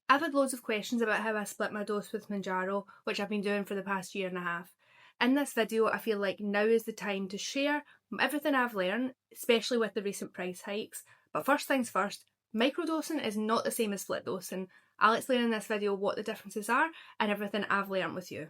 I've had loads of questions about how I split my dose with Mounjaro, which I've been doing for the past year and a half. In this video, I feel like now is the time to share everything I've learned, especially with the recent price hikes. But first things first, microdosing is not the same as split dosing. I'll explain in this video what the differences are and everything I've learned with you.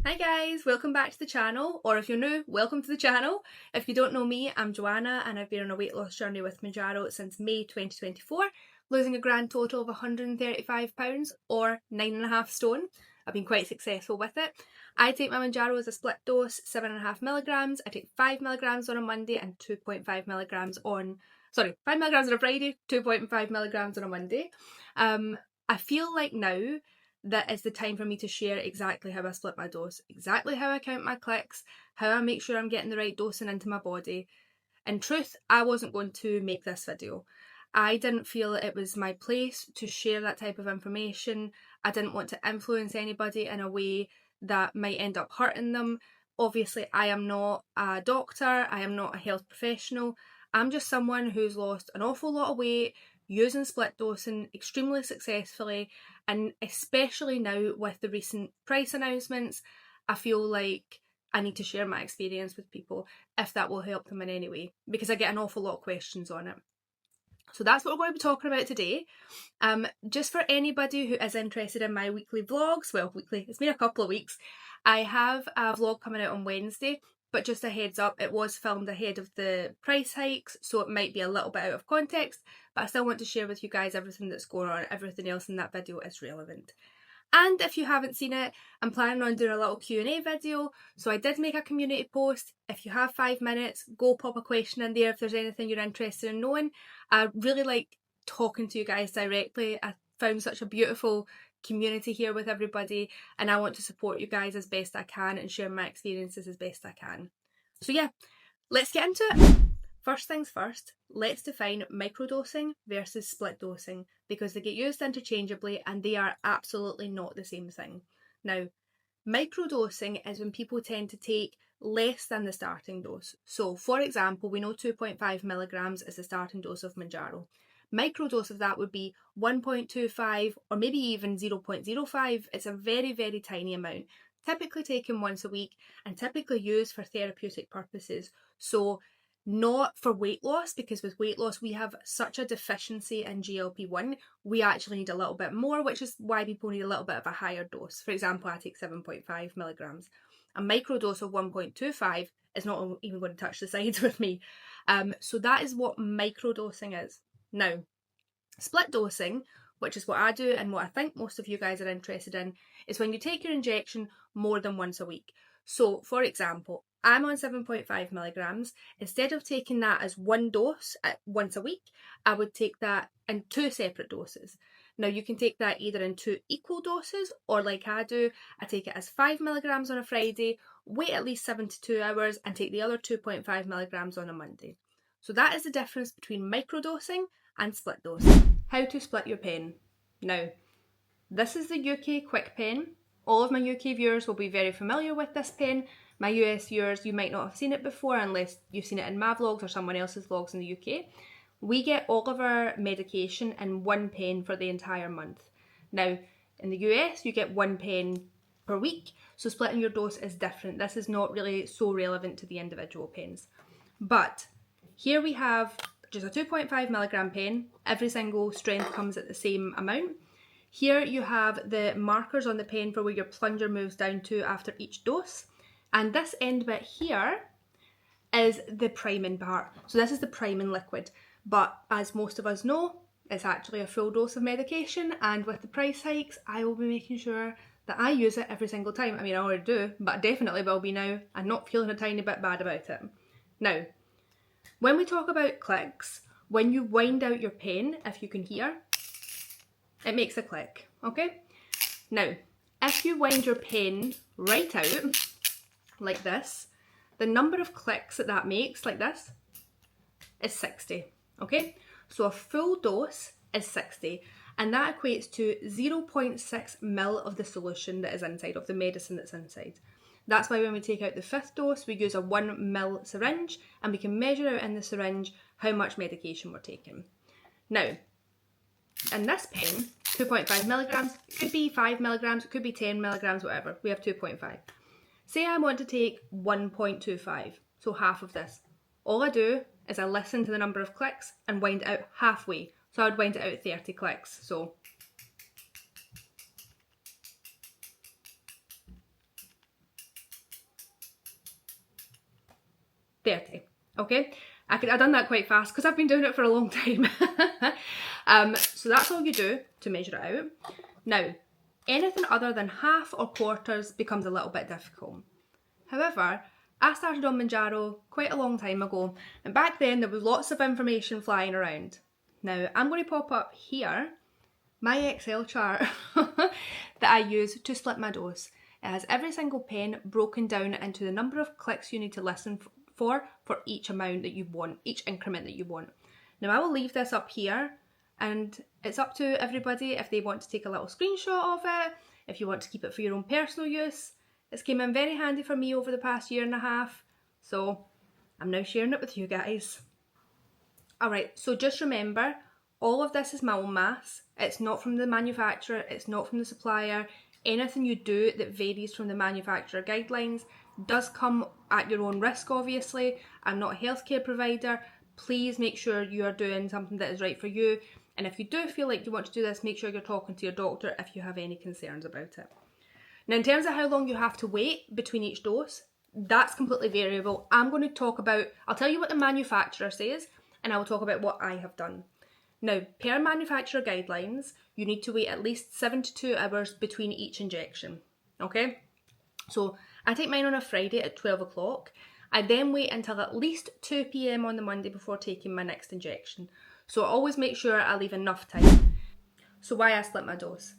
Hi guys, welcome back to the channel, or if you're new, welcome to the channel. If you don't know me, I'm Joanna and I've been on a weight loss journey with Mounjaro since May 2024, losing a grand total of £135 or 9.5 stone. I've been quite successful with it. I take my Mounjaro as a split dose, 7.5mg. I take 5mg on a Monday and 2.5mg on, 5mg on a Friday, 2.5mg on a Monday. I feel like now that is the time for me to share exactly how I split my dose, exactly how I count my clicks, how I make sure I'm getting the right dosing into my body. In truth, I wasn't going to make this video. I didn't feel it was my place to share that type of information. I didn't want to influence anybody in a way that might end up hurting them. Obviously, I am not a doctor, I am not a health professional. I'm just someone who's lost an awful lot of weight using split dosing extremely successfully, and especially now with the recent price announcements, I feel like I need to share my experience with people if that will help them in any way, because I get an awful lot of questions on it. So that's what we're going to be talking about today. Just for anybody who is interested in my weekly vlogs, well, weekly, it's been a couple of weeks, I have a vlog coming out on Wednesday, but just a heads up, it was filmed ahead of the price hikes, so it might be a little bit out of context, but I still want to share with you guys everything that's going on. Everything else in that video is relevant. And if you haven't seen it, I'm planning on doing a little Q&A video, so I did make a community post. If you have 5 minutes, go pop a question in there if there's anything you're interested in knowing. I really like talking to you guys directly. I found such a beautiful community here with everybody, and I want to support you guys as best I can and share my experiences as best I can. So yeah, let's get into it. First things first, let's define microdosing versus split dosing, because they get used interchangeably and they are absolutely not the same thing. Now, microdosing is when people tend to take less than the starting dose. So, for example, we know 2.5mg is the starting dose of Mounjaro. Microdose of that would be 1.25 or maybe even 0.05. It's a very, very tiny amount, typically taken once a week and typically used for therapeutic purposes. So, not for weight loss, because with weight loss we have such a deficiency in GLP-1, we actually need a little bit more, which is why people need a little bit of a higher dose. For example, I take 7.5mg. A microdose of 1.25 is not even going to touch the sides with me. So that is what microdosing is. Now, split dosing, which is what I do and what I think most of you guys are interested in, is when you take your injection more than once a week. So, for example, I'm on 7.5mg. Instead of taking that as one dose once a week, I would take that in 2 separate doses. Now, you can take that either in 2 equal doses, or like I do, I take it as 5mg on a Friday, wait at least 72 hours, and take the other 2.5mg on a Monday. So that is the difference between microdosing and split dosing. How to split your pen. Now, this is the UK Quick Pen. All of my UK viewers will be very familiar with this pen. My US viewers, you might not have seen it before unless you've seen it in my vlogs or someone else's vlogs in the UK. We get all of our medication in 1 pen for the entire month. Now, in the US, you get 1 pen per week, so splitting your dose is different. This is not really so relevant to the individual pens. But here we have just a 2.5mg pen. Every single strength comes at the same amount. Here you have the markers on the pen for where your plunger moves down to after each dose. And this end bit here is the priming part. So this is the priming liquid. But as most of us know, it's actually a full dose of medication. And with the price hikes, I will be making sure that I use it every single time. I mean, I already do, but I definitely will be now. I'm not feeling a tiny bit bad about it. Now, when we talk about clicks, when you wind out your pen, if you can hear, it makes a click, okay? Now, if you wind your pen right out, like this, the number of clicks that that makes, like this, is 60, okay? So a full dose is 60, and that equates to 0.6ml of the solution that is inside, of the medicine that's inside. That's why when we take out the 5th dose, we use a 1ml syringe, and we can measure out in the syringe how much medication we're taking. Now, in this pen, 2.5 milligrams. It could be 5 milligrams, it could be 10 milligrams, whatever. We have 2.5. Say I want to take 1.25, so half of this. All I do is I listen to the number of clicks and wind it out halfway. So I'd wind it out 30 clicks. So 30. Okay, I've done that quite fast because I've been doing it for a long time. So that's all you do to measure it out. Now, anything other than half or quarters becomes a little bit difficult. However, I started on Mounjaro quite a long time ago, and back then there was lots of information flying around. Now, I'm going to pop up here my Excel chart that I use to split my dose. It has every single pen broken down into the number of clicks you need to listen for each amount that you want, each increment that you want. Now, I will leave this up here, and it's up to everybody if they want to take a little screenshot of it, if you want to keep it for your own personal use. It's came in very handy for me over the past year and a half, so I'm now sharing it with you guys. Alright, so just remember, all of this is my own maths. It's not from the manufacturer, it's not from the supplier. Anything you do that varies from the manufacturer guidelines does come at your own risk, obviously. I'm not a healthcare provider. Please make sure you are doing something that is right for you. And if you do feel like you want to do this, make sure you're talking to your doctor if you have any concerns about it. Now, in terms of how long you have to wait between each dose, that's completely variable. I'm going to talk about, I'll tell you what the manufacturer says, and I will talk about what I have done. Now, per manufacturer guidelines, you need to wait at least 72 hours between each injection, okay? So, I take mine on a Friday at 12 o'clock. I then wait until at least 2 p.m. on the Monday before taking my next injection. So, I always make sure I leave enough time. So, why I split my dose?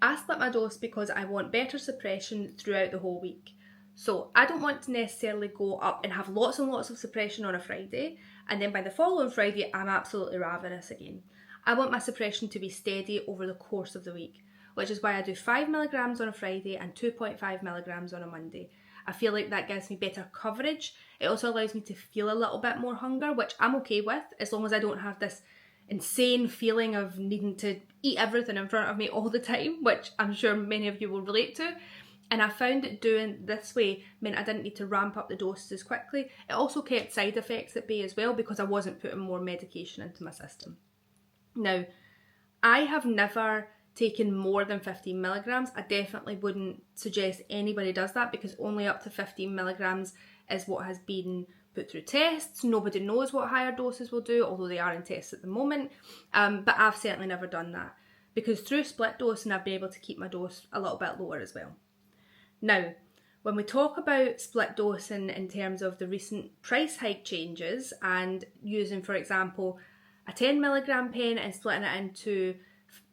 I split my dose because I want better suppression throughout the whole week. So I don't want to necessarily go up and have lots and lots of suppression on a Friday, and then by the following Friday I'm absolutely ravenous again. I want my suppression to be steady over the course of the week, which is why I do 5 milligrams on a Friday and 2.5 milligrams on a Monday. I feel like that gives me better coverage. It also allows me to feel a little bit more hunger, which I'm okay with, as long as I don't have this insane feeling of needing to eat everything in front of me all the time, which I'm sure many of you will relate to. And I found that doing this way meant I didn't need to ramp up the doses as quickly. It also kept side effects at bay as well because I wasn't putting more medication into my system. Now, I have never taken more than 15 milligrams. I definitely wouldn't suggest anybody does that because only up to 15 milligrams is what has been put through tests. Nobody knows what higher doses will do, although they are in tests at the moment. But I've certainly never done that because through split dosing I've been able to keep my dose a little bit lower as well. Now, when we talk about split dosing in terms of the recent price hike changes and using, for example, a 10 milligram pen and splitting it into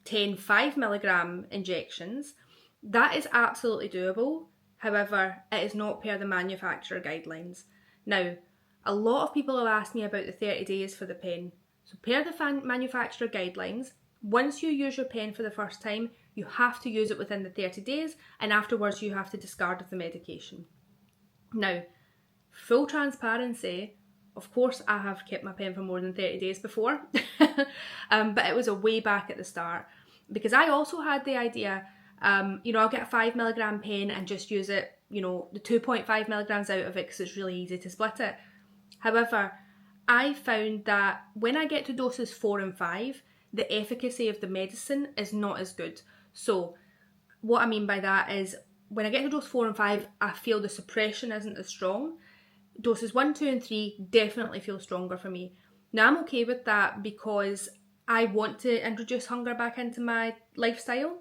10 5 milligram injections, that is absolutely doable. However, it is not per the manufacturer guidelines. Now, a lot of people have asked me about the 30 days for the pen. So per the manufacturer guidelines, once you use your pen for the first time, you have to use it within the 30 days, and afterwards you have to discard of the medication. Now, full transparency, of course I have kept my pen for more than 30 days before, but it was a way back at the start, because I also had the idea, I'll get a 5 milligram pen and just use it, the 2.5 milligrams out of it because it's really easy to split it. However, I found that when I get to doses 4 and 5, the efficacy of the medicine is not as good. So what I mean by that is when I get to dose 4 and 5, I feel the suppression isn't as strong. Doses 1, 2 and 3 definitely feel stronger for me. Now I'm okay with that because I want to introduce hunger back into my lifestyle.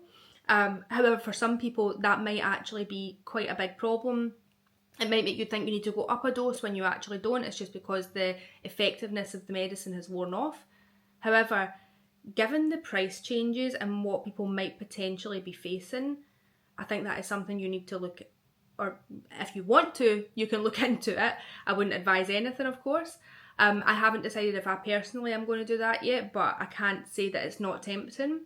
However, for some people that might actually be quite a big problem. It might make you think you need to go up a dose when you actually don't. It's just because the effectiveness of the medicine has worn off. However, given the price changes and what people might potentially be facing, I think that is something you need to look at, or if you want to, you can look into it. I wouldn't advise anything, of course. I haven't decided if I personally am going to do that yet, but I can't say that it's not tempting.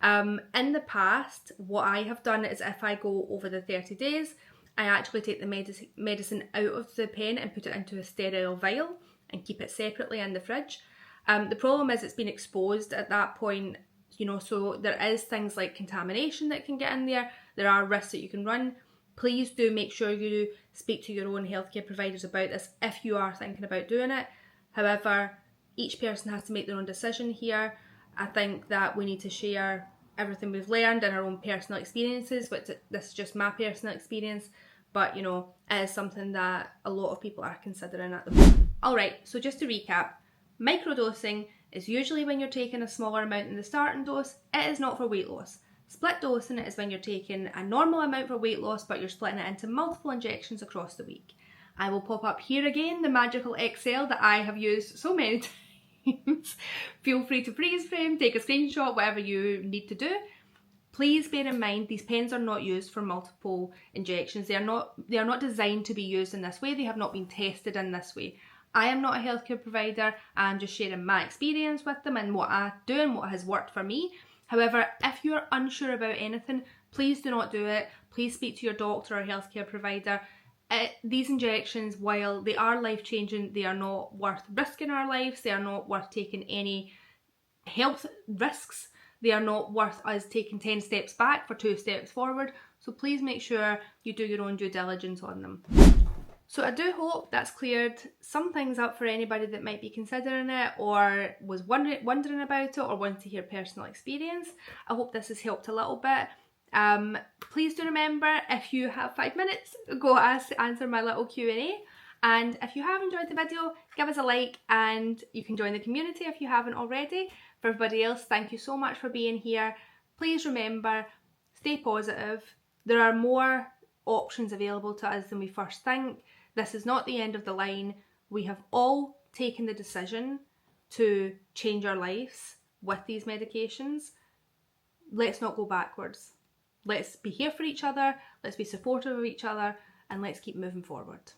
In the past, what I have done is if I go over the 30 days, I actually take the medicine out of the pen and put it into a sterile vial and keep it separately in the fridge. The problem is it's been exposed at that point You know, so there is things like contamination that can get in there. There are risks that you can run. Please do make sure you speak to your own healthcare providers about this if you are thinking about doing it. However, each person has to make their own decision here. I think that we need to share everything we've learned and our own personal experiences, but this is just my personal experience. But, you know, it is something that a lot of people are considering at the moment. Alright, so just to recap, microdosing is usually when you're taking a smaller amount in the starting dose. It is not for weight loss. Split dosing is when you're taking a normal amount for weight loss, but you're splitting it into multiple injections across the week. I will pop up here again the magical Excel that I have used so many times. Feel free to freeze frame, take a screenshot, whatever you need to do. Please bear in mind these pens are not used for multiple injections. They are not designed to be used in this way. They have not been tested in this way. I am not a healthcare provider. I'm just sharing my experience with them and what I do and what has worked for me. However, if you're unsure about anything, please do not do it. Please speak to your doctor or healthcare provider. These injections, while they are life-changing, they are not worth risking our lives. They are not worth taking any health risks. They are not worth us taking 10 steps back for 2 steps forward. So please make sure you do your own due diligence on them. So I do hope that's cleared some things up for anybody that might be considering it or was wondering about it or want to hear personal experience. I hope this has helped a little bit. Please do remember, if you have 5 minutes, go answer my little Q&A. And if you have enjoyed the video, give us a like and you can join the community if you haven't already. For everybody else, thank you so much for being here. Please remember, stay positive. There are more options available to us than we first think. This is not the end of the line. We have all taken the decision to change our lives with these medications. Let's not go backwards. Let's be here for each other, let's be supportive of each other, and let's keep moving forward.